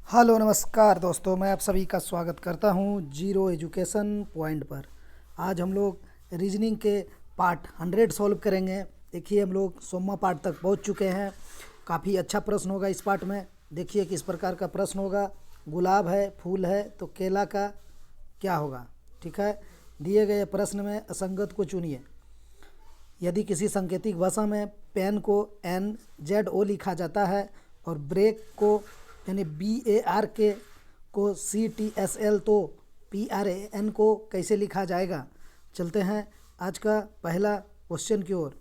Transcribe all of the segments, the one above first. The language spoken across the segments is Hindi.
हेलो नमस्कार दोस्तों, मैं आप सभी का स्वागत करता हूं जीरो एजुकेशन पॉइंट पर। आज हम लोग रीजनिंग के पार्ट 100 सॉल्व करेंगे। देखिए, हम लोग 16वां पार्ट तक पहुंच चुके हैं। काफ़ी अच्छा प्रश्न होगा इस पार्ट में। देखिए किस प्रकार का प्रश्न होगा। गुलाब है, फूल है, तो केला का क्या होगा। ठीक है, दिए गए प्रश्न में असंगत को चुनिए। यदि किसी सांकेतिक भाषा में पेन को NZO लिखा जाता है और ब्रेक को यानी BARK को CTSL, तो PRAN को कैसे लिखा जाएगा। चलते हैं आज का पहला क्वेश्चन की ओर।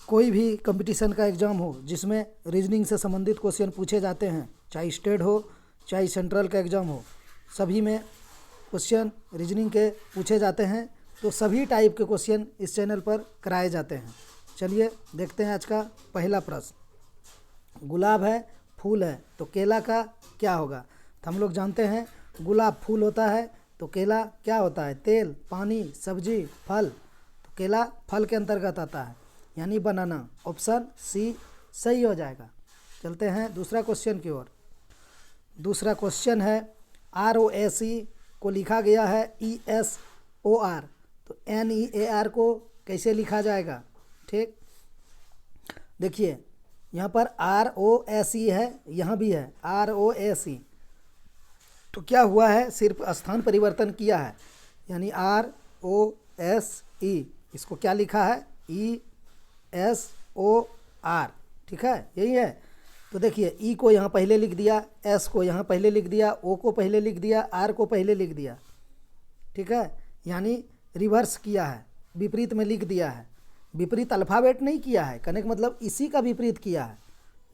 कोई भी कंपटीशन का एग्ज़ाम हो जिसमें रीजनिंग से संबंधित क्वेश्चन पूछे जाते हैं, चाहे स्टेट हो चाहे सेंट्रल का एग्ज़ाम हो, सभी में क्वेश्चन रीजनिंग के पूछे जाते हैं। तो सभी टाइप के क्वेश्चन इस चैनल पर कराए जाते हैं। चलिए देखते हैं आज का पहला प्रश्न। गुलाब है, फूल है, तो केला का क्या होगा। तो हम लोग जानते हैं गुलाब फूल होता है, तो केला क्या होता है, तेल, पानी, सब्जी, फल। तो केला फल के अंतर्गत आता है, यानी बनाना। ऑप्शन सी सही हो जाएगा। चलते हैं दूसरा क्वेश्चन की ओर। दूसरा क्वेश्चन है ROAC को लिखा गया है ESOR, तो NEAR को कैसे लिखा जाएगा। ठीक, देखिए यहाँ पर ROAC है, यहाँ भी है ROAC। तो क्या हुआ है, सिर्फ स्थान परिवर्तन किया है, यानी ROSE, इसको क्या लिखा है ESOR। ठीक है, यही है। तो देखिए E को यहाँ पहले लिख दिया, S को यहाँ पहले लिख दिया, O को पहले लिख दिया, R को पहले लिख दिया। ठीक है, यानी रिवर्स किया है, विपरीत में लिख दिया है। विपरीत अल्फ़ाबेट नहीं किया है, कहने का मतलब इसी का विपरीत किया है।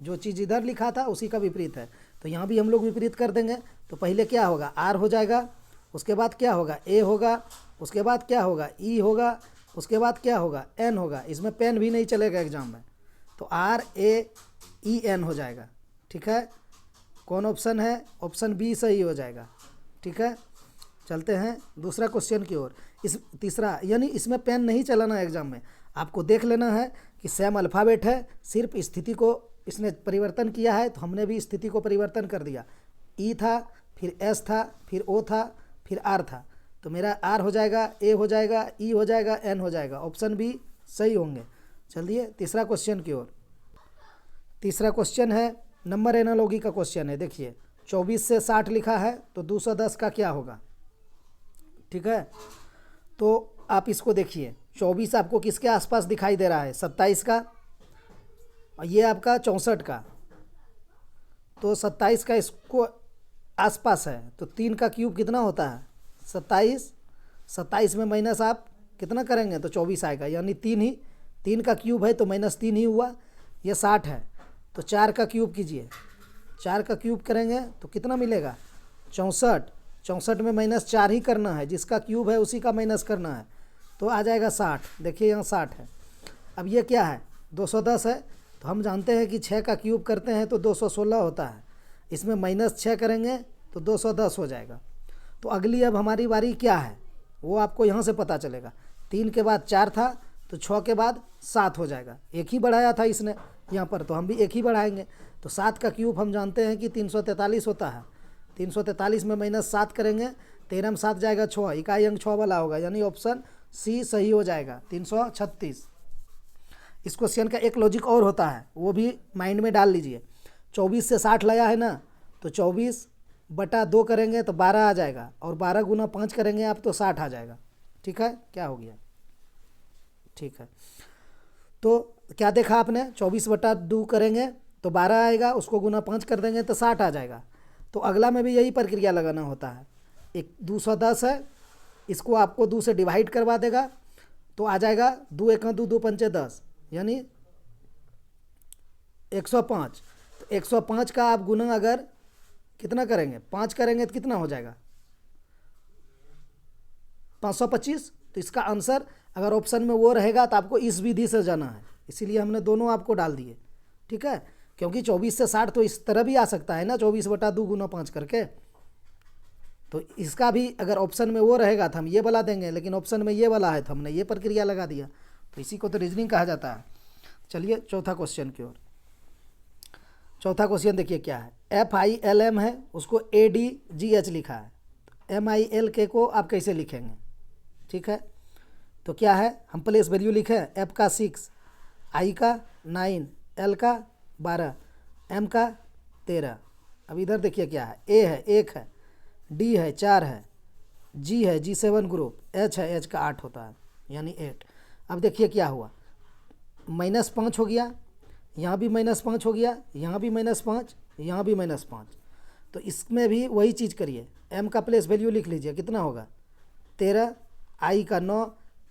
जो चीज़ इधर लिखा था उसी का विपरीत है। तो यहाँ भी हम लोग विपरीत कर देंगे। तो पहले क्या होगा, R हो जाएगा, उसके बाद क्या होगा, A होगा, उसके बाद क्या होगा, E होगा, उसके बाद क्या होगा, N होगा। इसमें पेन भी नहीं चलेगा एग्जाम में, तो RAEN हो जाएगा। ठीक है, कौन ऑप्शन है, ऑप्शन बी सही हो जाएगा। ठीक है, चलते हैं दूसरा क्वेश्चन की ओर। इस तीसरा, यानी इसमें पेन नहीं चलाना है एग्जाम में, आपको देख लेना है कि सेम अल्फ़ाबेट है, सिर्फ स्थिति को इसने परिवर्तन किया है। तो हमने भी स्थिति को परिवर्तन कर दिया। E था, फिर S था, फिर O था, फिर R था। तो मेरा R हो जाएगा, A हो जाएगा, E हो जाएगा, N हो जाएगा। ऑप्शन बी सही होंगे। चलिए तीसरा क्वेश्चन की ओर। तीसरा क्वेश्चन है नंबर एनालॉजी का क्वेश्चन है। देखिए 24 से 60 लिखा है, तो 210 का क्या होगा। ठीक है, तो आप इसको देखिए, 24 आपको किसके आसपास दिखाई दे रहा है, 27 का, और ये आपका 64 का। तो 27 का इसको आसपास है, तो 3 का क्यूब कितना होता है, 27। 27 में माइनस आप कितना करेंगे तो 24 आएगा, यानी 3 ही, 3 का क्यूब है तो -3 ही हुआ। ये 60 है, तो 4 का क्यूब कीजिए। 4 का क्यूब करेंगे तो कितना मिलेगा, 64। 64 में -4 ही करना है, जिसका क्यूब है उसी का माइनस करना है, तो आ जाएगा 60। देखिए यहाँ 60 है। अब ये क्या है, 210 है, तो हम जानते हैं कि 6 का क्यूब करते हैं तो 216 होता है। इसमें -6 करेंगे तो 210 हो जाएगा। तो अगली अब हमारी बारी क्या है, वो आपको यहाँ से पता चलेगा। 3 के बाद 4 था, तो 6 के बाद 7 हो जाएगा। एक ही बढ़ाया था इसने यहाँ पर, तो हम भी एक ही बढ़ाएंगे। तो 7 का क्यूब हम जानते हैं कि 343 होता है। 343 में -7 करेंगे, 13 में 7 जाएगा 6, इकाई अंक 6 वाला होगा, यानी ऑप्शन सी सही हो जाएगा, 336। इस क्वेश्चन का एक लॉजिक और होता है, वो भी माइंड में डाल लीजिए। 24 से 60 लाया है ना, तो 24/2 करेंगे तो 12 आ जाएगा, और 12 गुना 5 करेंगे आप तो 60 आ जाएगा। ठीक है, क्या हो गया, ठीक है। तो क्या देखा आपने, 24/2 करेंगे तो 12 आएगा, उसको गुना 5 कर देंगे तो 60 आ जाएगा। तो अगला में भी यही प्रक्रिया लगाना होता है। एक 210 है, इसको आपको 2 से डिवाइड करवा देगा, तो आ जाएगा 2 1 2 2 5 10, यानी 105। तो 105 का आप गुना अगर कितना करेंगे, 5 करेंगे तो कितना हो जाएगा, 525। तो इसका आंसर अगर ऑप्शन में वो रहेगा तो आपको इस विधि से जाना है, इसीलिए हमने दोनों आपको डाल दिए। ठीक है, क्योंकि 24 से 60 तो इस तरह भी आ सकता है ना, 24/2 गुना 5 करके। तो इसका भी अगर ऑप्शन में वो रहेगा तो हम ये वाला देंगे, लेकिन ऑप्शन में ये वाला है तो हमने ये प्रक्रिया लगा दिया। तो इसी को तो रीजनिंग कहा जाता है। चलिए चौथा क्वेश्चन की ओर। चौथा क्वेश्चन देखिए क्या है, FILM है उसको ADGH लिखा है, MILK को आप कैसे लिखेंगे? ठीक है, तो क्या है, हम प्लेस वैल्यू लिखे, F का 6, I का 9, L का 12, M का 13। अब इधर देखिए क्या है, A है 1 है, D है 4 है, G है G7 ग्रुप, H है H का 8 होता है यानी 8। अब देखिए क्या हुआ, -5 हो गया, यहाँ भी -5 हो गया, यहाँ भी -5, यहाँ भी -5। तो इसमें भी वही चीज़ करिए, M का प्लेस वैल्यू लिख लीजिए, कितना होगा 13, I का 9,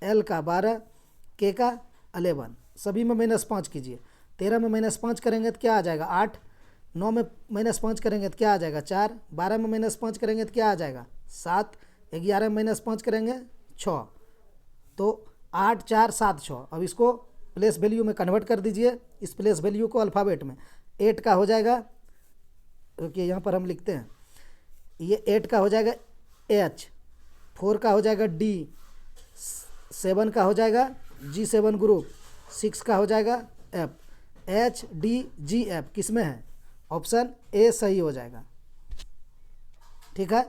L का 12, K का 11, सभी में -5 कीजिए। 13 में -5 करेंगे तो क्या आ जाएगा 8, 9 में -5 करेंगे तो क्या आ जाएगा 4, 12 में -5 करेंगे तो क्या आ जाएगा 7, 11 में -5 करेंगे 6, तो 8 4 7 6। अब इसको प्लेस वैल्यू में कन्वर्ट कर दीजिए, इस प्लेस वैल्यू को अल्फ़ाबेट में। 8 का हो जाएगा, रुकिए यहाँ पर हम लिखते हैं, ये 8 का हो जाएगा H, 4 का हो जाएगा D, 7 का हो जाएगा G7 ग्रुप, 6 का हो जाएगा F, HDGF किस में है, ऑप्शन A सही हो जाएगा। ठीक है,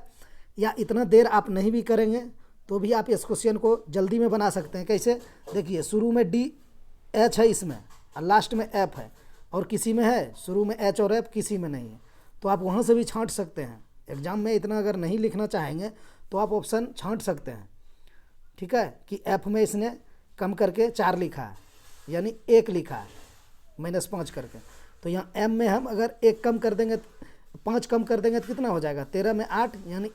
या इतना देर आप नहीं भी करेंगे तो भी आप इस क्वेश्चन को जल्दी में बना सकते हैं। कैसे, देखिए शुरू में DH है इसमें और लास्ट में F है, और किसी में है शुरू में H और F, किसी में नहीं है, तो आप वहाँ से भी छांट सकते हैं। एग्जाम में इतना अगर नहीं लिखना चाहेंगे तो आप ऑप्शन छांट सकते हैं। ठीक है, कि F में इसने कम करके 4 लिखा है यानी 1 लिखा है -5 करके, तो यहाँ M में हम अगर 1 कम कर देंगे, 5 कम कर देंगे तो कितना हो जाएगा 13 में 8, यानी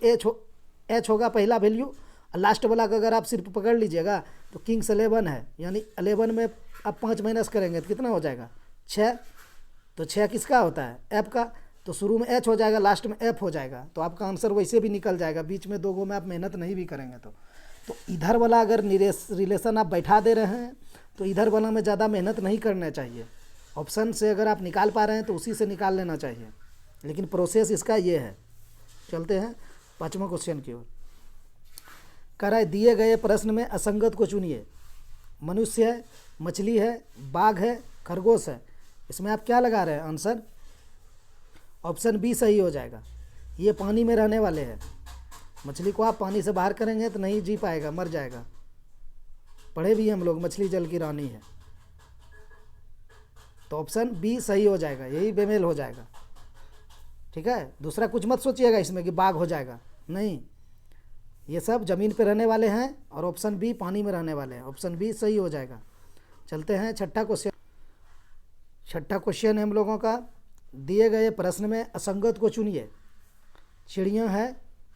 H होगा पहला वैल्यू। लास्ट वाला का अगर आप सिर्फ पकड़ लीजिएगा तो किंग्स 11 है, यानी 11 में आप 5 माइनस करेंगे तो कितना हो जाएगा 6, तो 6 किसका होता है F का, तो शुरू में H हो जाएगा, लास्ट में F हो जाएगा, तो आपका आंसर वैसे भी निकल जाएगा। बीच में 2 गो में आप मेहनत नहीं भी करेंगे तो इधर वाला अगर रिलेशन आप बैठा दे रहे हैं तो इधर वाला में ज़्यादा मेहनत नहीं करना चाहिए। ऑप्शन से अगर आप निकाल पा रहे हैं तो उसी से निकाल लेना चाहिए, लेकिन प्रोसेस इसका ये है। चलते हैं 5वां क्वेश्चन की ओर। कह रहा है दिए गए प्रश्न में असंगत को चुनिए। मनुष्य है, मछली है, बाघ है, खरगोश है, इसमें आप क्या लगा रहे हैं आंसर, ऑप्शन बी सही हो जाएगा। ये पानी में रहने वाले हैं, मछली को आप पानी से बाहर करेंगे तो नहीं जी पाएगा, मर जाएगा। पढ़े भी हम लोग, मछली जल की रानी है, तो ऑप्शन बी सही हो जाएगा, यही बेमेल हो जाएगा। ठीक है, दूसरा कुछ मत सोचिएगा इसमें कि बाघ हो जाएगा, नहीं, ये सब ज़मीन पे रहने वाले हैं और ऑप्शन बी पानी में रहने वाले हैं, ऑप्शन बी सही हो जाएगा। चलते हैं छठा क्वेश्चन। छठा क्वेश्चन है हम लोगों का, दिए गए प्रश्न में असंगत को चुनिए। चिड़िया है,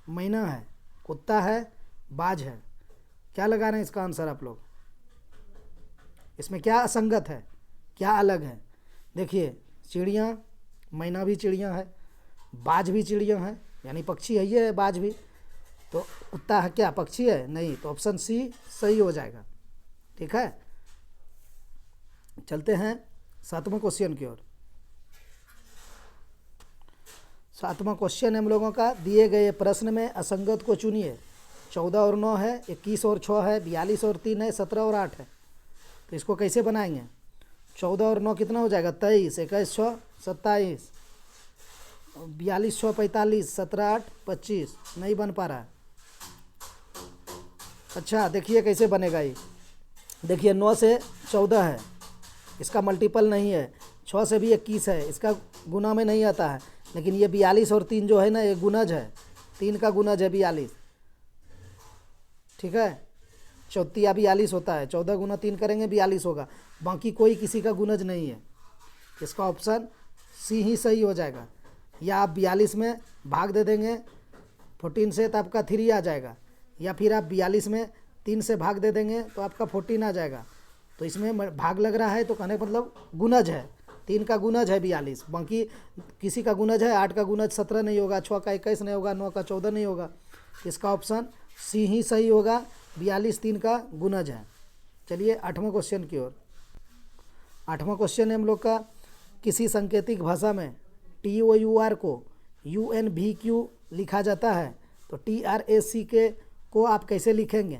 मैना है, कुत्ता है, बाज है, क्या लगा रहे हैं इसका आंसर आप लोग, इसमें क्या असंगत है, क्या अलग है। देखिए चिड़िया, मैना भी चिड़िया है, बाज भी चिड़िया है यानी पक्षी है, ये है बाज भी, तो कुत्ता है क्या पक्षी है, नहीं, तो ऑप्शन सी सही हो जाएगा। ठीक है, चलते हैं 7वां क्वेश्चन की ओर। 7वां क्वेश्चन है हम लोगों का, दिए गए प्रश्न में असंगत को चुनिए। 14 और 9 है, 21 और 6 है, 42 और 3 है, 17 और 8 है, तो इसको कैसे बनाएंगे। 14 और 9 कितना हो जाएगा 23, 21 6 27, 42 6 45, 17 8 25, नहीं बन पा रहा है। अच्छा देखिए कैसे बनेगा ये, देखिए 9 से 14 है, इसका मल्टीपल नहीं है, 6 से भी 21 है, इसका गुना में नहीं आता है, लेकिन ये 42 और 3 जो है ना, ये गुनज है, 3 का गुनज है 42। ठीक है, 34 42 होता है, 14 गुना 3 करेंगे 42 होगा, बाकी कोई किसी का गुनज नहीं है, इसका ऑप्शन सी ही सही हो जाएगा। या आप 42 में भाग दे देंगे 14 से तो आपका 3 आ जाएगा, या फिर आप 42 में 3 से भाग दे देंगे तो आपका 14 आ जाएगा। तो इसमें भाग लग रहा है तो कहने का मतलब गुनज है, 3 का गुनज है 42, बाकी किसी का गुनज है, 8 का गुनज 17 नहीं होगा, 6 का 21 नहीं होगा, 9 का 14 नहीं होगा, इसका ऑप्शन सी ही सही होगा, 42 3 का गुनज है। चलिए 8वां क्वेश्चन की ओर। 8वां क्वेश्चन है हम लोग का, किसी सांकेतिक भाषा में TOUR को UNVQ लिखा जाता है, तो TRACK को आप कैसे लिखेंगे।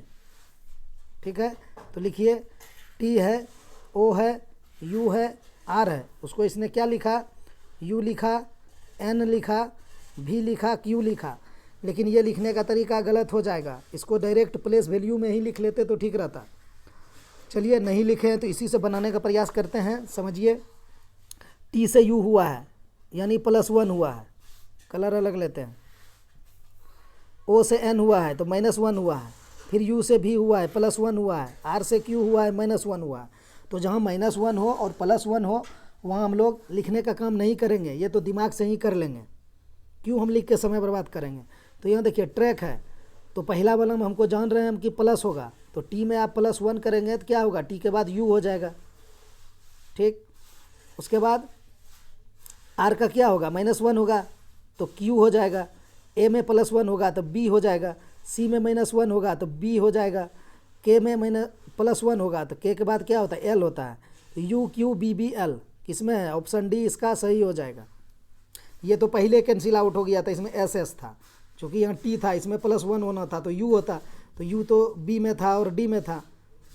ठीक है, तो लिखिए, T है, O है, U है, R है, उसको इसने क्या लिखा, U लिखा, एन लिखा, भी लिखा, क्यू लिखा, लेकिन ये लिखने का तरीका गलत हो जाएगा। इसको डायरेक्ट प्लेस वैल्यू में ही लिख लेते तो ठीक रहता। चलिए नहीं लिखे हैं तो इसी से बनाने का प्रयास करते हैं। समझिए, टी से यू हुआ है यानी +1 हुआ है, कलर अलग लेते हैं। ओ से एन हुआ है तो -1 हुआ है, फिर यू से भी हुआ है +1 हुआ है, आर से क्यू हुआ है -1 हुआ है। तो जहाँ -1 हो और +1 हो वहाँ हम लोग लिखने का काम नहीं करेंगे, ये तो दिमाग से ही कर लेंगे। क्यों हम लिख के समय बर्बाद करेंगे। तो यहाँ देखिए ट्रैक है, तो पहला वाला में हमको जान रहे हैं हम कि प्लस होगा, तो टी में आप +1 करेंगे तो क्या होगा, टी के बाद यू हो जाएगा, ठीक। उसके बाद आर का क्या होगा, -1 होगा तो क्यू हो जाएगा, ए में +1 होगा तो बी हो जाएगा, सी में -1 होगा तो बी हो जाएगा, के में +1 होगा तो के बाद क्या होता है, एल होता है। तो U Q B B L किसमें है, ऑप्शन डी इसका सही हो जाएगा। ये तो पहले कैंसिल आउट हो गया था, इसमें एस एस था, क्योंकि यहाँ टी था, इसमें +1 होना था तो यू होता, तो यू तो बी में था और डी में था,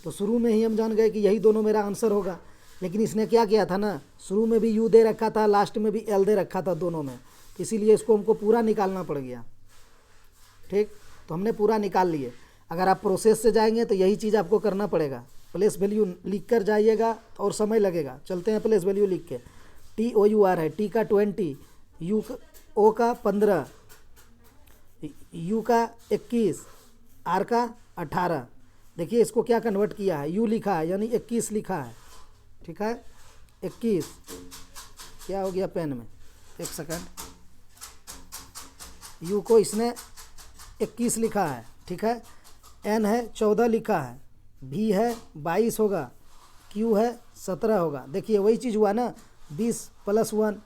तो शुरू में ही हम जान गए कि यही दोनों मेरा आंसर होगा। लेकिन इसने क्या किया था ना, शुरू में भी यू दे रखा था, लास्ट में भी एल दे रखा था दोनों में, इसीलिए इसको हमको पूरा निकालना पड़ गया, ठीक। तो हमने पूरा निकाल लिए। अगर आप प्रोसेस से जाएंगे तो यही चीज़ आपको करना पड़ेगा, प्लेस वैल्यू लिख कर जाइएगा और समय लगेगा। चलते हैं प्लेस वैल्यू लिख के। टी ओ यू आर है, टी का 20, यू ओ का 15, यू का 21, आर का 18। देखिए इसको क्या कन्वर्ट किया है, यू लिखा है यानी 21 लिखा है, ठीक है। 21 क्या हो गया पेन में, एक सेकंड, यू को इसने 21 लिखा है, ठीक है। एन है 14 लिखा है, भी है 22 होगा, क्यू है 17 होगा। देखिए वही चीज़ हुआ ना, 20 +1,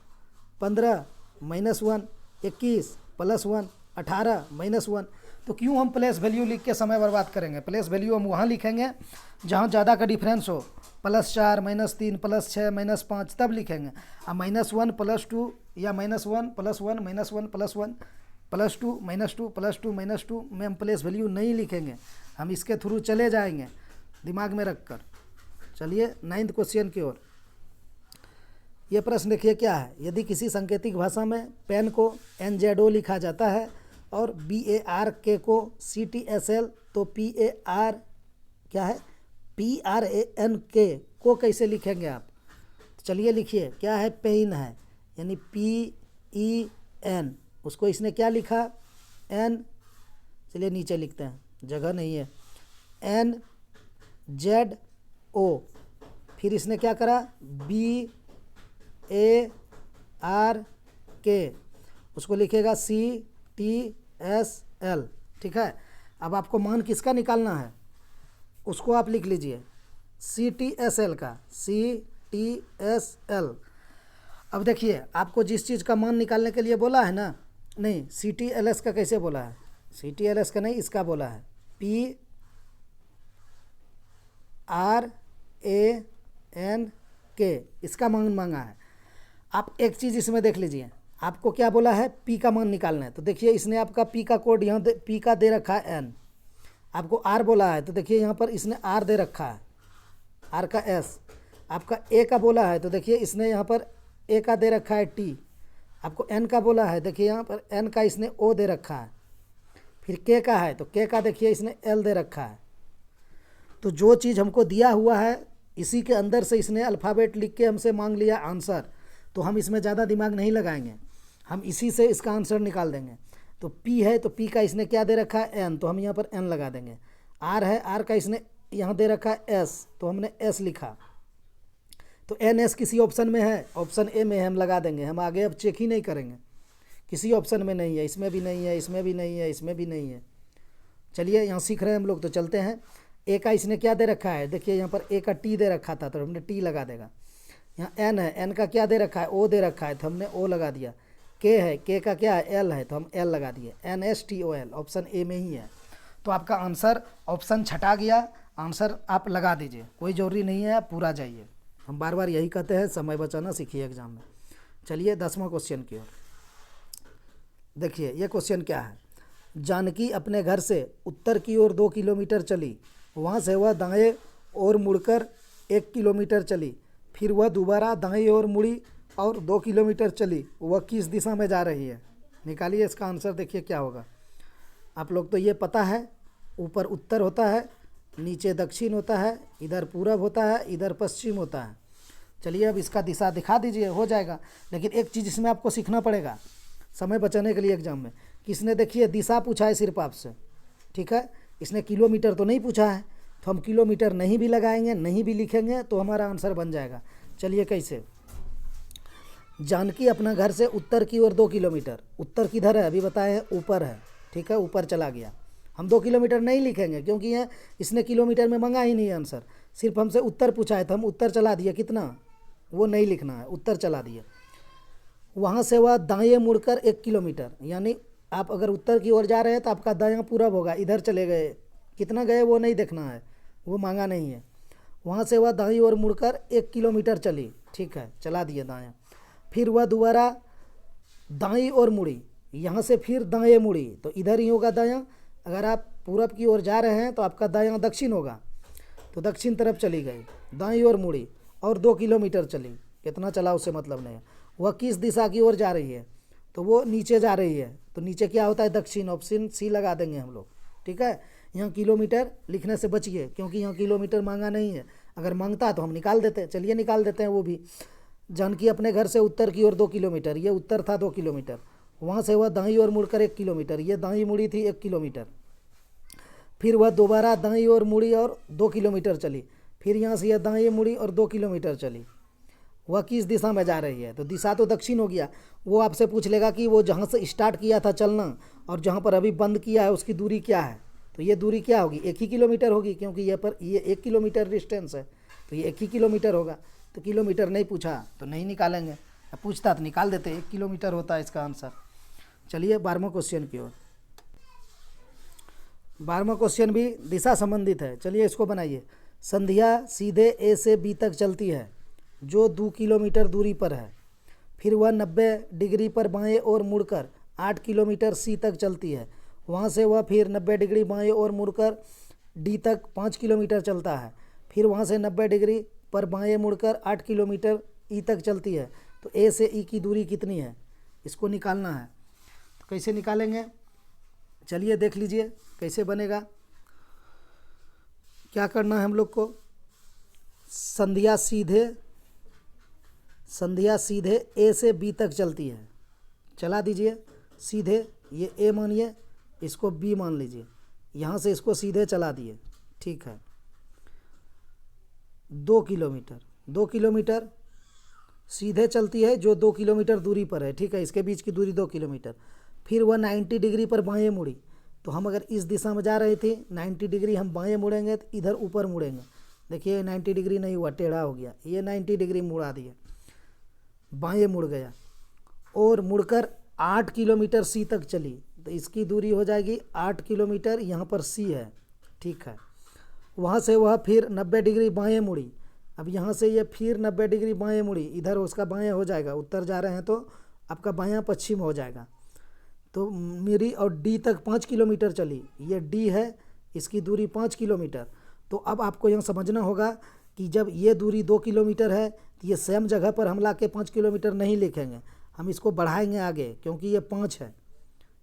15 -1, 21 +1, 18 -1। तो क्यों हम प्लेस वैल्यू लिख के समय बर्बाद करेंगे। प्लेस वैल्यू हम वहाँ लिखेंगे जहाँ ज़्यादा का डिफरेंस हो, +4 -3 +6 -5 तब लिखेंगे। अब -1 +2 या -1 +1 -1 +1 +2 -2 +2 -2 में हम प्लेस वैल्यू नहीं लिखेंगे, हम इसके थ्रू चले जाएंगे दिमाग में रख कर। चलिए 9th क्वेश्चन की ओर। ये प्रश्न देखिए क्या है, यदि किसी सांकेतिक भाषा में पेन को NZO लिखा जाता है और BARK को CTSL, तो PAR क्या है, PRANK को कैसे लिखेंगे आप। तो चलिए लिखिए, क्या है, पेन है यानी PEN, उसको इसने क्या लिखा, N, चलिए नीचे लिखते हैं, जगह नहीं है, NZO, फिर इसने क्या करा, BARK, उसको लिखेगा CTSL, ठीक है। अब आपको मान किसका निकालना है, उसको आप लिख लीजिए, CTSL का, CTSL। अब देखिए आपको जिस चीज़ का मान निकालने के लिए बोला है ना, नहीं CTLS का कैसे बोला है, CTLS का नहीं, इसका बोला है PRANK, इसका मान मांगा है। आप एक चीज़ इसमें देख लीजिए, आपको क्या बोला है, पी का मान निकालना है। तो देखिए इसने आपका पी का कोड यहाँ पी का दे रखा है N, आपको आर बोला है तो देखिए यहाँ पर इसने आर दे रखा है, आर का S। आपका ए का बोला है तो देखिए इसने यहाँ पर ए का दे रखा है T। आपको N का बोला है, देखिए यहाँ पर N का इसने O दे रखा है। फिर K का है तो K का देखिए इसने L दे रखा है। तो जो चीज़ हमको दिया हुआ है इसी के अंदर से इसने अल्फ़ाबेट लिख के हमसे मांग लिया आंसर, तो हम इसमें ज़्यादा दिमाग नहीं लगाएंगे, हम इसी से इसका आंसर निकाल देंगे। तो P है तो P का इसने क्या दे रखा है, N, तो हम यहाँ पर N लगा देंगे। R है, R का इसने यहाँ दे रखा है S, तो हमने S लिखा। तो NS किसी ऑप्शन में है, ऑप्शन ए में हम लगा देंगे, हम आगे अब चेक ही नहीं करेंगे, किसी ऑप्शन में नहीं है, इसमें भी नहीं है, इसमें भी नहीं है, इसमें भी नहीं है। चलिए यहाँ सीख रहे हैं हम लोग, तो चलते हैं। ए का इसने क्या दे रखा है, देखिए यहाँ पर ए का T दे रखा था तो हमने T लगा देगा। यहाँ N है, N का क्या दे रखा है, O दे रखा है तो हमने O लगा दिया। K है, K का क्या है, L है तो हम L लगा दिए। NSTOL ऑप्शन ए में ही है। तो आपका आंसर ऑप्शन छटा गया, आंसर आप लगा दीजिए, कोई ज़रूरी नहीं है आप पूरा जाइए। हम बार बार यही कहते हैं, समय बचाना सीखिए एग्जाम में। चलिए 10वां क्वेश्चन की ओर। देखिए ये क्वेश्चन क्या है, जानकी अपने घर से उत्तर की ओर 2 किलोमीटर चली, वहाँ से वह दाएं ओर मुड़कर 1 किलोमीटर चली, फिर वह दोबारा दाएं ओर मुड़ी और 2 किलोमीटर चली, वह किस दिशा में जा रही है? निकालिए इसका आंसर, देखिए क्या होगा। आप लोग तो ये पता है, ऊपर उत्तर होता है, नीचे दक्षिण होता है, इधर पूरब होता है, इधर पश्चिम होता है। चलिए अब इसका दिशा दिखा दीजिए, हो जाएगा। लेकिन एक चीज़ इसमें आपको सीखना पड़ेगा समय बचाने के लिए एग्जाम में, कि इसने देखिए दिशा पूछा है सिर्फ आपसे, ठीक है, इसने किलोमीटर तो नहीं पूछा है, तो हम किलोमीटर नहीं भी लगाएंगे, नहीं भी लिखेंगे, तो हमारा आंसर बन जाएगा। चलिए कैसे, जानकी अपना घर से उत्तर की ओर 2 किलोमीटर, उत्तर किधर है अभी बताए हैं, ऊपर है, ठीक है, ऊपर चला गया। हम 2 किलोमीटर नहीं लिखेंगे क्योंकि यह इसने किलोमीटर में मांगा ही नहीं आंसर, सिर्फ हमसे उत्तर पूछा है, तो हम उत्तर चला दिए, कितना वो नहीं लिखना है, उत्तर चला दिए। वहाँ से वह दाएँ मुड़कर 1 किलोमीटर, यानी आप अगर उत्तर की ओर जा रहे हैं तो आपका दायां पूरब होगा, इधर चले गए, कितना गए वो नहीं देखना है, वो मांगा नहीं है। वहाँ से वह दाईं ओर मुड़कर 1 किलोमीटर चली, ठीक है, चला दिए दायां। फिर वह दोबारा दाईं ओर मुड़ी, यहाँ से फिर दाएं मुड़ी, तो इधर ही होगा दायां। अगर आप पूरब की ओर जा रहे हैं तो आपका दायां दक्षिण होगा, तो दक्षिण तरफ चली गई, दाईं ओर मुड़ी और 2 किलोमीटर चली। कितना चला उससे मतलब नहीं है। वह किस दिशा की ओर जा रही है, तो वो नीचे जा रही है, तो नीचे क्या होता है, दक्षिण, ऑप्शन सी लगा देंगे हम लोग, ठीक है। यहाँ किलोमीटर लिखने से बचिए क्योंकि यहाँ किलोमीटर मांगा नहीं है, अगर मांगता तो हम निकाल देते। चलिए निकाल देते हैं वो भी। जानकी अपने घर से उत्तर की ओर 2 किलोमीटर, ये उत्तर था 2 किलोमीटर। वहाँ से वह दाईं ओर मुड़कर 1 किलोमीटर, ये दाईं मुड़ी थी 1 किलोमीटर। फिर वह दोबारा दाईं ओर मुड़ी और 2 किलोमीटर चली। फिर यहाँ से यह दाईं मुड़ी और 2 किलोमीटर चली। वह किस दिशा में जा रही है, तो दिशा तो दक्षिण हो गया। वो आपसे पूछ लेगा कि वो जहाँ से स्टार्ट किया था चलना और जहाँ पर अभी बंद किया है उसकी दूरी क्या है, तो ये दूरी क्या होगी, 1 ही किलोमीटर होगी, क्योंकि ये पर ये 1 किलोमीटर डिस्टेंस है, तो ये 1 ही किलोमीटर होगा। तो किलोमीटर नहीं पूछा तो नहीं निकालेंगे, पूछता तो निकाल देते, 1 किलोमीटर होता है इसका आंसर। चलिए 12वां क्वेश्चन की ओर। 12वां क्वेश्चन भी दिशा संबंधित है। चलिए इसको बनाइए। संध्या सीधे ए से बी तक चलती है जो 2 किलोमीटर दूरी पर है। फिर वह 90 डिग्री पर बाएं ओर मुड़कर 8 किलोमीटर सी तक चलती है। वहाँ से वह फिर 90 डिग्री बाएं ओर मुड़कर डी तक 5 किलोमीटर चलता है। फिर वहाँ से 90 डिग्री पर बाएं मुड़कर 8 किलोमीटर ई तक चलती है। तो ए से ई की दूरी कितनी है, इसको निकालना है। तो कैसे निकालेंगे, चलिए देख लीजिए कैसे बनेगा। क्या करना है हम लोग को, संध्या सीधे ए से बी तक चलती है, चला दीजिए सीधे, ये ए मानिए, इसको बी मान लीजिए, यहाँ से इसको सीधे चला दिए, ठीक है। 2 किलोमीटर सीधे चलती है जो 2 किलोमीटर दूरी पर है, ठीक है, इसके बीच की दूरी 2 किलोमीटर। फिर वह 90 डिग्री पर बाएं मुड़ी, तो हम अगर इस दिशा में जा रहे थे 90 डिग्री हम बाएं मुड़ेंगे तो इधर ऊपर मुड़ेंगे, देखिए 90 डिग्री नहीं हुआ, टेढ़ा हो गया, ये 90 डिग्री मुड़ा दिए, बाएं मुड़ गया और मुड़कर 8 किलोमीटर सी तक चली, तो इसकी दूरी हो जाएगी 8 किलोमीटर, यहाँ पर सी है, ठीक है। वहाँ से वह फिर 90 डिग्री बाएं मुड़ी, अब यहाँ से ये फिर 90 डिग्री बाएं मुड़ी, इधर उसका बाएं हो जाएगा, उत्तर जा रहे हैं तो आपका बायां पश्चिम हो जाएगा। तो मेरी और डी तक 5 किलोमीटर चली, ये डी है, इसकी दूरी 5 किलोमीटर। तो अब आपको यहाँ समझना होगा कि जब ये दूरी 2 किलोमीटर है तो ये सेम जगह पर हम ला के 5 किलोमीटर नहीं लिखेंगे, हम इसको बढ़ाएंगे आगे, क्योंकि ये 5 है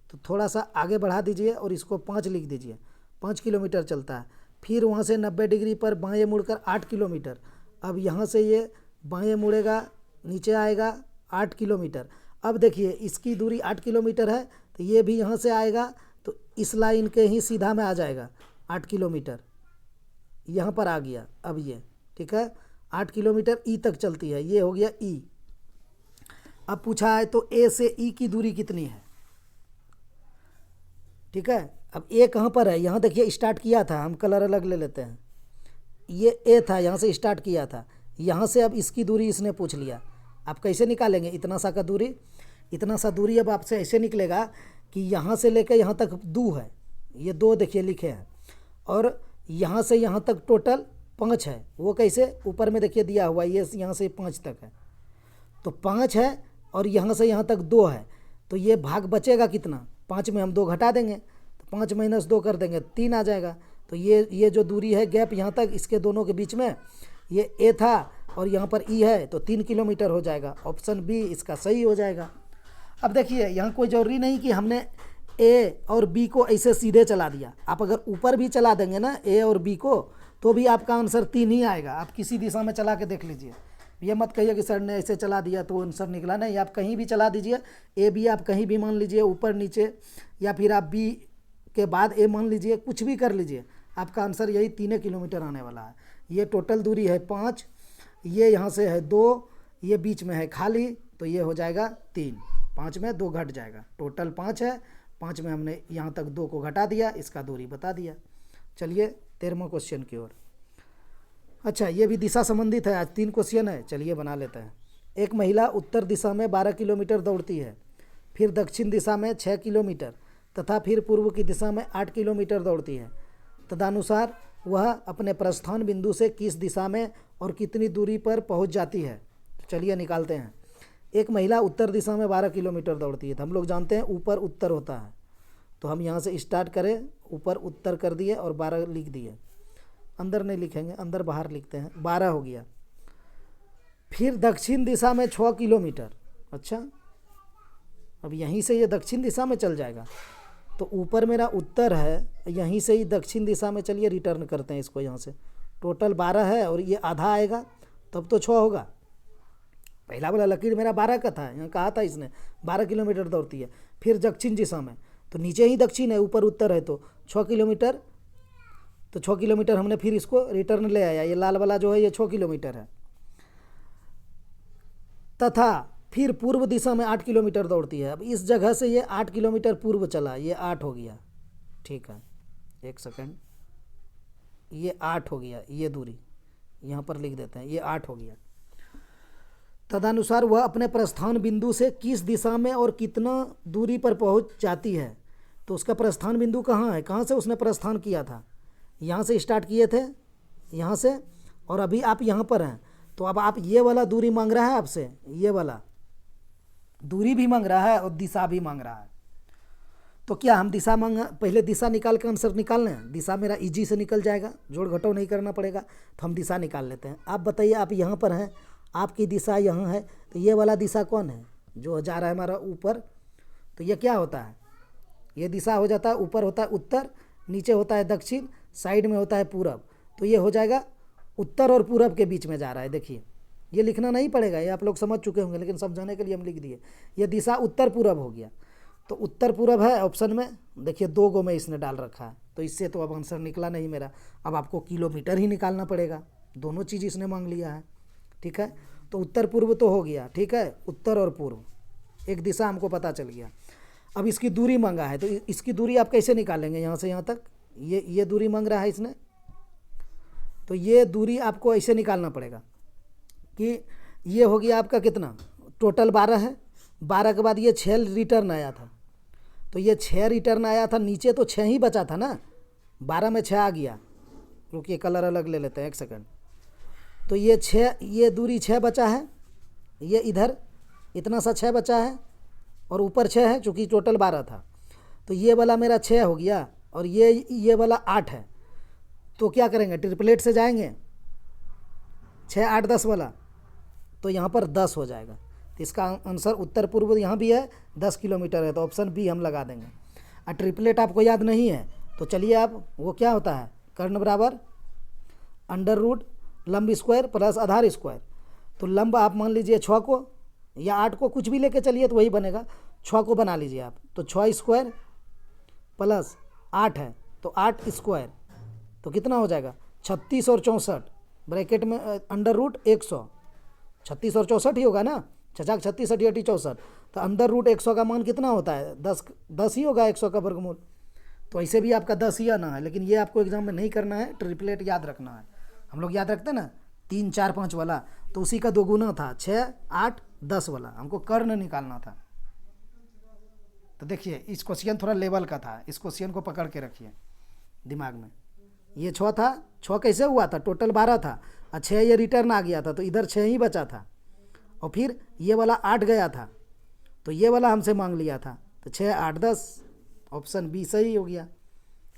तो थोड़ा सा आगे बढ़ा दीजिए और इसको 5 लिख दीजिए, 5 किलोमीटर चलता है। फिर वहाँ से 90 डिग्री पर बाएं मुड़कर 8 किलोमीटर, अब यहाँ से ये बाएं मुड़ेगा, नीचे आएगा 8 किलोमीटर। अब देखिए इसकी दूरी 8 किलोमीटर है, तो ये भी यहाँ से आएगा तो इस लाइन के ही सीधा में आ जाएगा, 8 किलोमीटर यहाँ पर आ गया। अब ये ठीक है, 8 किलोमीटर ई तक चलती है, ये हो गया ई। अब पूछा है तो ए से ई की दूरी कितनी है, ठीक है। अब ए कहाँ पर है, यहाँ देखिए स्टार्ट किया था, हम कलर अलग ले लेते हैं, ये ए था, यहाँ से स्टार्ट किया था, यहाँ से अब इसकी दूरी इसने पूछ लिया। आप कैसे निकालेंगे इतना सा का दूरी, इतना सा दूरी अब आपसे ऐसे निकलेगा कि यहाँ से लेकर यहाँ तक 2 है, ये 2 देखिए लिखे हैं, और यहाँ से यहाँ तक टोटल 5 है। वो कैसे, ऊपर में देखिए दिया हुआ, ये यहाँ से 5 तक है, तो 5 है और यहाँ से यहाँ तक 2 है, तो ये भाग बचेगा कितना, 5 में हम 2 घटा देंगे तो 5 - 2 कर देंगे, 3 आ जाएगा। तो ये जो दूरी है गैप यहाँ तक, इसके दोनों के बीच में ये ए था, और यहाँ पर ई है तो 3 किलोमीटर हो जाएगा। ऑप्शन बी इसका सही हो जाएगा। अब देखिए यहाँ कोई ज़रूरी नहीं कि हमने ए और बी को ऐसे सीधे चला दिया। आप अगर ऊपर भी चला देंगे ना ए और बी को तो भी आपका आंसर 3 ही आएगा। आप किसी दिशा में चला के देख लीजिए, ये मत कहिए कि सर ने ऐसे चला दिया तो आंसर निकला। नहीं, आप कहीं भी चला दीजिए, ए बी आप कहीं भी मान लीजिए, ऊपर नीचे, या फिर आप बी के बाद ए मान लीजिए, कुछ भी कर लीजिए, आपका आंसर यही 3 किलोमीटर आने वाला है। ये टोटल दूरी है 5, ये यहाँ से है 2, ये बीच में है खाली, तो ये हो जाएगा 3। 5 में 2 घट जाएगा, टोटल 5 है, 5 में हमने यहाँ तक 2 को घटा दिया, इसका दूरी बता दिया। चलिए 13वां क्वेश्चन की ओर। अच्छा, ये भी दिशा संबंधित है, आज 3 क्वेश्चन है, चलिए बना लेते हैं। एक महिला उत्तर दिशा में 12 किलोमीटर दौड़ती है, फिर दक्षिण दिशा में 6 किलोमीटर तथा फिर पूर्व की दिशा में 8 किलोमीटर दौड़ती है। तदनुसार वह अपने प्रस्थान बिंदु से किस दिशा में और कितनी दूरी पर पहुंच जाती है। तो चलिए निकालते हैं। एक महिला उत्तर दिशा में 12 किलोमीटर दौड़ती है, तो हम लोग जानते हैं ऊपर उत्तर होता है, तो हम यहाँ से स्टार्ट करें, ऊपर उत्तर कर दिए और 12 लिख दिए। अंदर नहीं लिखेंगे, अंदर बाहर लिखते हैं, 12 हो गया। फिर दक्षिण दिशा में 6 किलोमीटर। अच्छा, अब यहीं से ये दक्षिण दिशा में चल जाएगा, तो ऊपर मेरा उत्तर है, यहीं से ही दक्षिण दिशा में चलिए रिटर्न करते हैं इसको। यहाँ से टोटल 12 है और ये आधा आएगा तब तो 6 होगा। पहला वाला लकीर मेरा 12 का था, यहाँ कहा था इसने 12 किलोमीटर दौड़ती है। फिर दक्षिण दिशा में, तो नीचे ही दक्षिण है, ऊपर उत्तर है, तो 6 किलोमीटर, तो 6 किलोमीटर हमने फिर इसको रिटर्न ले आया। ये लाल वाला जो है ये 6 किलोमीटर है। तथा फिर पूर्व दिशा में 8 किलोमीटर दौड़ती है। अब इस जगह से ये 8 किलोमीटर पूर्व चला, ये 8 हो गया। ठीक है, एक सेकंड, ये 8 हो गया, ये दूरी यहाँ पर लिख देते हैं, ये 8 हो गया। तदनुसार वह अपने प्रस्थान बिंदु से किस दिशा में और कितना दूरी पर पहुंच जाती है। तो उसका प्रस्थान बिंदु कहाँ है, कहाँ से उसने प्रस्थान किया था, यहाँ से स्टार्ट किए थे, यहाँ से, और अभी आप यहाँ पर हैं। तो अब आप ये वाला दूरी मांग रहा है आपसे, ये वाला दूरी भी मांग रहा है और दिशा भी मांग रहा है। तो क्या हम दिशा पहले दिशा निकाल कर आंसर निकाल लें। दिशा मेरा इजी से निकल जाएगा, जोड़ घटाव नहीं करना पड़ेगा, तो हम दिशा निकाल लेते हैं। आप बताइए, आप यहाँ पर हैं, आपकी दिशा यहाँ है, तो ये वाला दिशा कौन है जो जा रहा है हमारा ऊपर। तो ये क्या होता है, ये दिशा हो जाता है, ऊपर होता है उत्तर, नीचे होता है दक्षिण, साइड में होता है पूरब। तो ये हो जाएगा उत्तर और पूरब के बीच में जा रहा है। देखिए, ये लिखना नहीं पड़ेगा, ये आप लोग समझ चुके होंगे, लेकिन समझाने के लिए हम लिख दिए। ये दिशा उत्तर पूरब हो गया, तो उत्तर पूरब है ऑप्शन में। देखिए 2 गो में इसने डाल रखा है, तो इससे तो अब आंसर निकला नहीं मेरा। अब आपको किलोमीटर ही निकालना पड़ेगा, दोनों चीज़ इसने मांग लिया है। ठीक है, तो उत्तर पूर्व तो हो गया, ठीक है, उत्तर और पूर्व एक दिशा हमको पता चल गया। अब इसकी दूरी मांगा है, तो इसकी दूरी आप कैसे निकालेंगे, यहाँ से यहाँ तक ये दूरी मांग रहा है इसने। तो ये दूरी आपको ऐसे निकालना पड़ेगा कि ये हो गया आपका कितना, टोटल 12 है, 12 के बाद ये 6 रिटर्न आया था, तो ये 6 रिटर्न आया था, नीचे तो 6 ही बचा था ना, 12 में 6 आ गया। रुकिए कलर अलग ले लेते हैं, एक सेकंड। तो ये 6, ये दूरी 6 बचा है, ये इधर इतना सा 6 बचा है, और ऊपर 6 है, चूँकि टोटल 12 था। तो ये वाला मेरा 6 हो गया, और ये वाला 8 है। तो क्या करेंगे, ट्रिपलेट से जाएंगे, 6 8 10 वाला, तो यहाँ पर 10 हो जाएगा। तो इसका आंसर उत्तर पूर्व यहाँ भी है, 10 किलोमीटर है, तो ऑप्शन बी हम लगा देंगे। और ट्रिपलेट आपको याद नहीं है, तो चलिए आप, वो क्या होता है, कर्ण बराबर अंडर रूट लंब स्क्वायर प्लस आधार स्क्वायर। तो लंब आप मान लीजिए 6 को या 8 को, कुछ भी लेके चलिए तो वही बनेगा। 6 को बना लीजिए आप, तो 6 स्क्वायर प्लस 8 है, तो 8 स्क्वायर, तो कितना हो जाएगा 36 और 64 ब्रैकेट में अंडर रूट 100। 36 और 64 ही होगा ना, 66 36 68 64, तो अंडर रूट 100 का मान कितना होता है, 10 ही होगा 100 का वर्गमूल। तो ऐसे भी आपका 10 ही आना है, लेकिन ये आपको एग्जाम में नहीं करना है, ट्रिपलेट याद रखना है। हम लोग याद रखते हैं ना 3 4 5 वाला, तो उसी का 2 गुना था, 6 8 10 वाला, हमको कर्ण निकालना था। तो देखिए इस क्वेश्चन थोड़ा लेवल का था, इस क्वेश्चन को पकड़ के रखिए दिमाग में। ये 6 था, 6 कैसे हुआ था, टोटल 12 था, और 6 ये रिटर्न आ गया था, तो इधर 6 ही बचा था, और फिर ये वाला 8 गया था, तो ये वाला हमसे मांग लिया था, तो 6 8 10, ऑप्शन बी सही हो गया।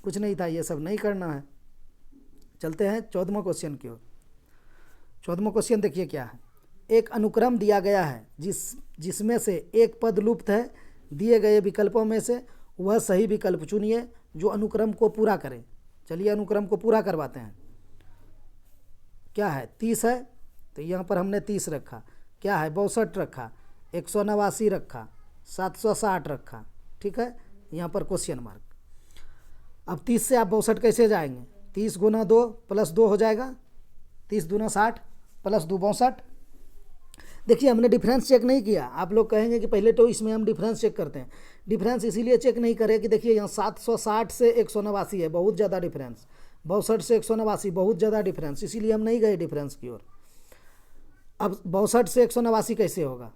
कुछ नहीं था, ये सब नहीं करना है। चलते हैं 14वां क्वेश्चन की ओर। 14वां क्वेश्चन देखिए क्या है। एक अनुक्रम दिया गया है जिसमें से एक पद लुप्त है, दिए गए विकल्पों में से वह सही विकल्प चुनिए जो अनुक्रम को पूरा करे। चलिए अनुक्रम को पूरा करवाते हैं। क्या है, 30 है तो यहाँ पर हमने 30 रखा। क्या है, 62 रखा, 189 रखा, 760 रखा। ठीक है, यहाँ पर क्वेश्चन मार्क। अब 30 से आप 62 कैसे जाएंगे, 30 गुना 2 प्लस 2 हो जाएगा, 30 दूना 60 प्लस 2 62। देखिए हमने डिफरेंस चेक नहीं किया। आप लोग कहेंगे कि पहले तो इसमें हम डिफरेंस चेक करते हैं। डिफरेंस इसीलिए चेक नहीं करें कि देखिए यहाँ 760 से 189 है, बहुत ज़्यादा डिफरेंस। 62 से 189 बहुत ज़्यादा डिफरेंस, इसीलिए हम नहीं गए डिफरेंस की ओर। अब 62 से 189 कैसे होगा,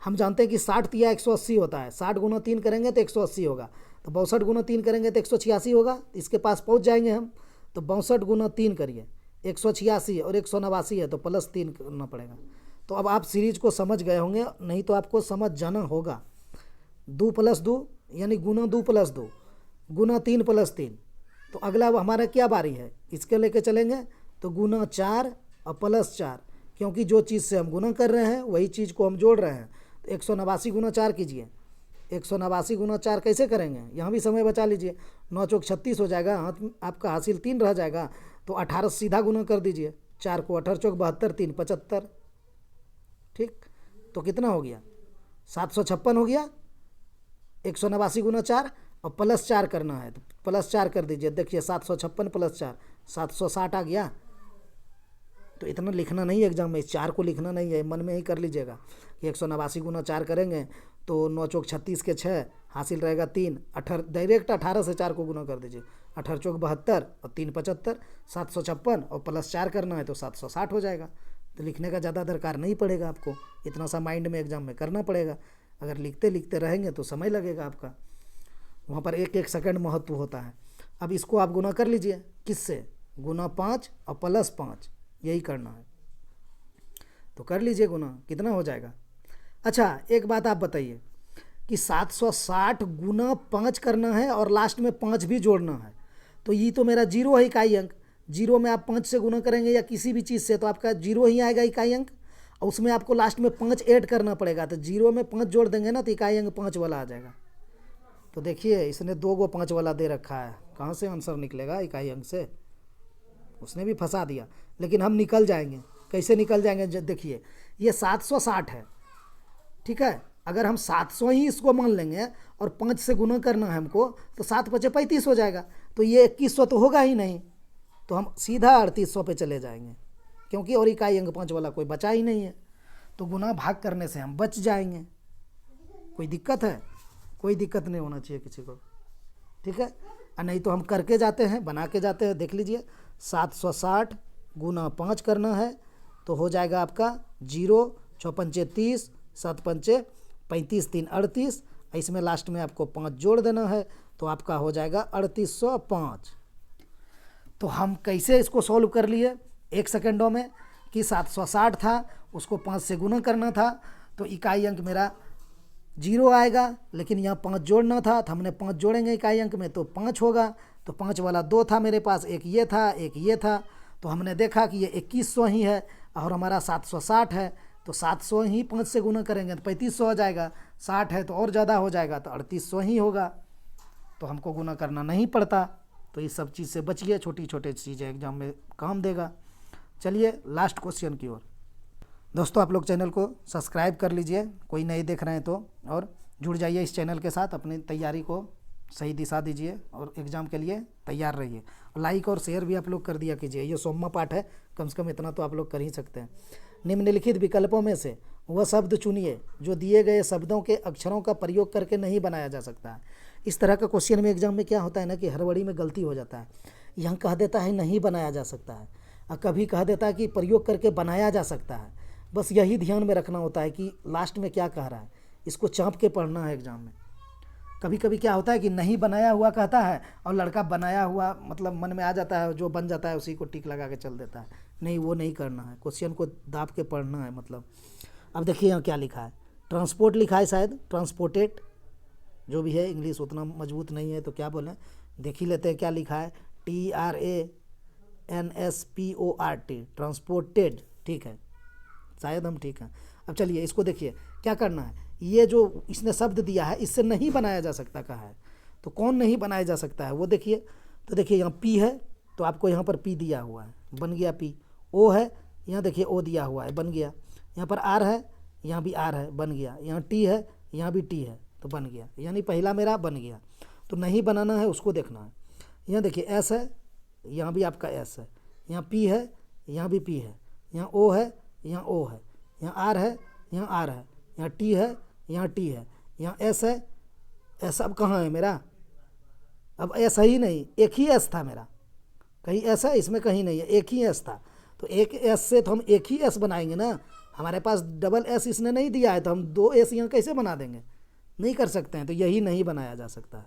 हम जानते हैं कि 60 तिया 180 होता है, 60 गुना 3 करेंगे तो 180 होगा, तो 62 गुना 3 करेंगे तो 186 होगा। इसके पास पहुंच जाएंगे हम। तो 62 गुना 3 करिए, 186 और 189 है तो प्लस 3 करना पड़ेगा। तो अब आप सीरीज को समझ गए होंगे, नहीं तो आपको समझ जाना होगा। 2 प्लस 2 यानी गुना 2 प्लस 2 गुना 3 प्लस 3। तो अगला अब हमारा क्या बारी है, इसके लेके चलेंगे तो गुना 4 और प्लस 4, क्योंकि जो चीज़ से हम गुना कर रहे हैं वही चीज़ को हम जोड़ रहे हैं। तो 189 गुना 4 कीजिए। 189 गुना 4 कैसे करेंगे, यहाँ भी समय बचा लीजिए। 9 चौक 36 हो जाएगा, हाथ आपका हासिल 3 रह जाएगा। तो 18 सीधा गुना कर दीजिए, 4 को 18 चौक 72, 3 75। ठीक, तो कितना हो गया, 756 हो गया। 189 गुना 4 और प्लस 4 करना है तो प्लस 4 कर दीजिए। देखिए 756 प्लस 4 760 आ गया। तो इतना लिखना नहीं है एग्जाम में, इस 4 को लिखना नहीं है, मन में ही कर लीजिएगा कि 189 गुना 4 करेंगे तो 9 चौक 36 के 6 हासिल रहेगा 3। 18 डायरेक्ट 18 से 4 को गुना कर दीजिए, 18 चौक 72 और 3 75। 756 और प्लस 4 करना है तो 760 हो जाएगा। तो लिखने का ज़्यादा दरकार नहीं पड़ेगा आपको, इतना सा माइंड में एग्जाम में करना पड़ेगा। अगर लिखते लिखते रहेंगे तो समय लगेगा आपका, वहाँ पर एक एक सेकंड महत्व होता है। अब इसको आप गुना कर लीजिए, किससे, गुना 5 और प्लस 5, यही करना है। तो कर लीजिए गुना, कितना हो जाएगा। अच्छा एक बात आप बताइए कि 760 गुना 5 करना है और लास्ट में 5 भी जोड़ना है। तो ये तो मेरा जीरो है, इकाई अंक। जीरो में आप 5 से गुना करेंगे या किसी भी चीज़ से तो आपका जीरो ही आएगा इकाई अंक, और उसमें आपको लास्ट में 5 ऐड करना पड़ेगा। तो जीरो में 5 जोड़ देंगे ना तो इकाई अंक 5 वाला आ जाएगा। तो देखिए इसने 2 गो 5 वाला दे रखा है, कहाँ से आंसर निकलेगा इकाई अंक से, उसने भी फंसा दिया। लेकिन हम निकल जाएंगे, कैसे निकल जाएंगे, देखिए ये 760 है। ठीक है, अगर हम 700 ही इसको मान लेंगे और 5 से गुना करना है हमको तो 7 5 35 हो जाएगा। तो ये 2100 तो होगा ही नहीं, तो हम सीधा 3800 पे चले जाएंगे, क्योंकि और इकाई अंक 5 वाला कोई बचा ही नहीं है। तो गुना भाग करने से हम बच जाएंगे। कोई दिक्कत है, कोई दिक्कत नहीं होना चाहिए किसी को। ठीक है, और नहीं तो हम करके जाते हैं, बना के जाते हैं। देख लीजिए 760 गुना 5 करना है तो हो जाएगा आपका 0 6 पंचे 30 7 पंचे 35 3 38, इसमें लास्ट में आपको 5 जोड़ देना है तो आपका हो जाएगा 3805। तो हम कैसे इसको सॉल्व कर लिए 1 सेकेंडों में कि 760 था, उसको 5 से गुना करना था तो इकाई अंक मेरा 0 आएगा, लेकिन यहाँ 5 जोड़ना था तो हमने 5 जोड़ेंगे इकाई अंक में तो 5 होगा। तो 5 वाला 2 था मेरे पास, एक ये था एक ये था, तो हमने देखा कि ये 2100 ही है और हमारा 760 है। तो 700 ही 5 से गुना करेंगे तो 3500 हो जाएगा, 60 है तो और ज़्यादा हो जाएगा तो 3800 ही होगा। तो हमको गुना करना नहीं पड़ता। तो इस सब चीज़ से बचिए, छोटी छोटी चीज़ें एग्जाम में काम देगा। चलिए लास्ट क्वेश्चन की ओर। दोस्तों आप लोग चैनल को सब्सक्राइब कर लीजिए, कोई नहीं देख रहे हैं तो, और जुड़ जाइए इस चैनल के साथ, अपनी तैयारी को सही दिशा दीजिए और एग्ज़ाम के लिए तैयार रहिए। लाइक और शेयर भी आप लोग कर दिया कीजिए, ये 100वां पाठ है, कम से कम इतना तो आप लोग कर ही सकते हैं। निम्नलिखित विकल्पों में से वह शब्द चुनिए जो दिए गए शब्दों के अक्षरों का प्रयोग करके नहीं बनाया जा सकता है। इस तरह का क्वेश्चन में एग्जाम में क्या होता है ना कि हड़बड़ी में गलती हो जाता है। यहाँ कह देता है नहीं बनाया जा सकता है, और कभी कह देता है कि प्रयोग करके बनाया जा सकता है। बस यही ध्यान में रखना होता है कि लास्ट में क्या कह रहा है, इसको चाँप के पढ़ना है एग्जाम में। कभी कभी क्या होता है कि नहीं बनाया हुआ कहता है और लड़का बनाया हुआ मतलब मन में आ जाता है, जो बन जाता है उसी को टिक लगा के चल देता है। नहीं, वो नहीं करना है, क्वेश्चन को दाब के पढ़ना है। मतलब अब देखिए यहाँ क्या लिखा है, ट्रांसपोर्ट लिखा है, शायद ट्रांसपोर्टेड, जो भी है इंग्लिश उतना मजबूत नहीं है तो क्या बोलें, देख ही लेते हैं क्या लिखा है। TRANSPORT ट्रांसपोर्टेड, ठीक है, शायद हम ठीक हैं। अब चलिए इसको देखिए क्या करना है। ये जो इसने शब्द दिया है इससे नहीं बनाया जा सकता कहा है, तो कौन नहीं बनाया जा सकता है वो देखिए। तो देखिए यहाँ पी है तो आपको यहाँ पर पी दिया हुआ है, बन गया पी। ओ है, यहाँ देखिए ओ दिया हुआ है, बन गया। यहाँ पर आर है, यहाँ भी आर है, बन गया। यहाँ टी है, यहाँ भी टी है, तो बन गया। यानी पहला मेरा बन गया। तो नहीं बनाना है उसको देखना है। यहाँ देखिए एस है, यहाँ भी आपका एस है। यहाँ पी है, यहाँ भी पी है। यहाँ ओ है, यहाँ ओ है। यहाँ आर है, यहाँ आर है। यहाँ टी है, यहाँ टी है। यहाँ एस है, एस अब कहाँ है मेरा? अब एस है ही नहीं, एक ही एस था मेरा। कहीं एस है इसमें? कहीं नहीं है, एक ही एस था। तो एक एस से तो हम एक ही एस बनाएंगे ना। हमारे पास डबल एस इसने नहीं दिया है तो हम दो एस यहाँ कैसे बना देंगे? नहीं कर सकते हैं। तो यही नहीं बनाया जा सकता है।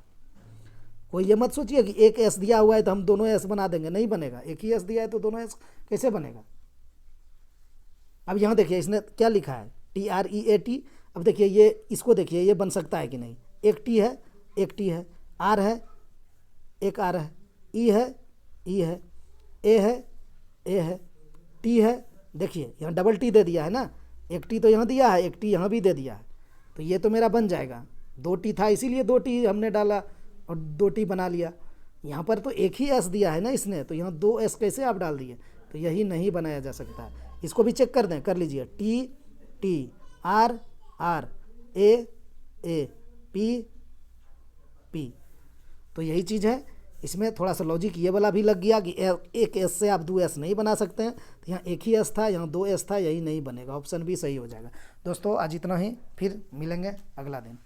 कोई ये मत सोचिए कि एक एस दिया हुआ है तो हम दोनों एस बना देंगे, नहीं बनेगा। एक ही एस दिया है तो दोनों एस कैसे बनेगा? अब यहाँ देखिए इसने क्या लिखा है, TREAT। अब देखिए ये इसको देखिए ये बन सकता है कि नहीं। एक टी है, एक टी है। आर है, एक आर है। ई है, ई है। ए है, ए है। टी है, देखिए यहाँ डबल टी दे दिया है ना। एक टी तो यहाँ दिया है, एक टी यहाँ भी दे दिया है। तो ये तो मेरा बन जाएगा। दो टी था इसीलिए दो टी हमने डाला और दो टी बना लिया। यहाँ पर तो एक ही एस दिया है ना इसने, तो यहाँ दो एस कैसे आप डाल दिए? तो यही नहीं बनाया जा सकता है। इसको भी चेक कर दें, कर लीजिए। T T, R R, A A, P P. तो यही चीज़ है। इसमें थोड़ा सा लॉजिक ये वाला भी लग गया कि एक एस से आप दो एस नहीं बना सकते हैं। तो यहाँ एक ही एस था, यहाँ दो एस था, यही नहीं बनेगा। ऑप्शन भी सही हो जाएगा। दोस्तों आज इतना ही, फिर मिलेंगे अगला दिन।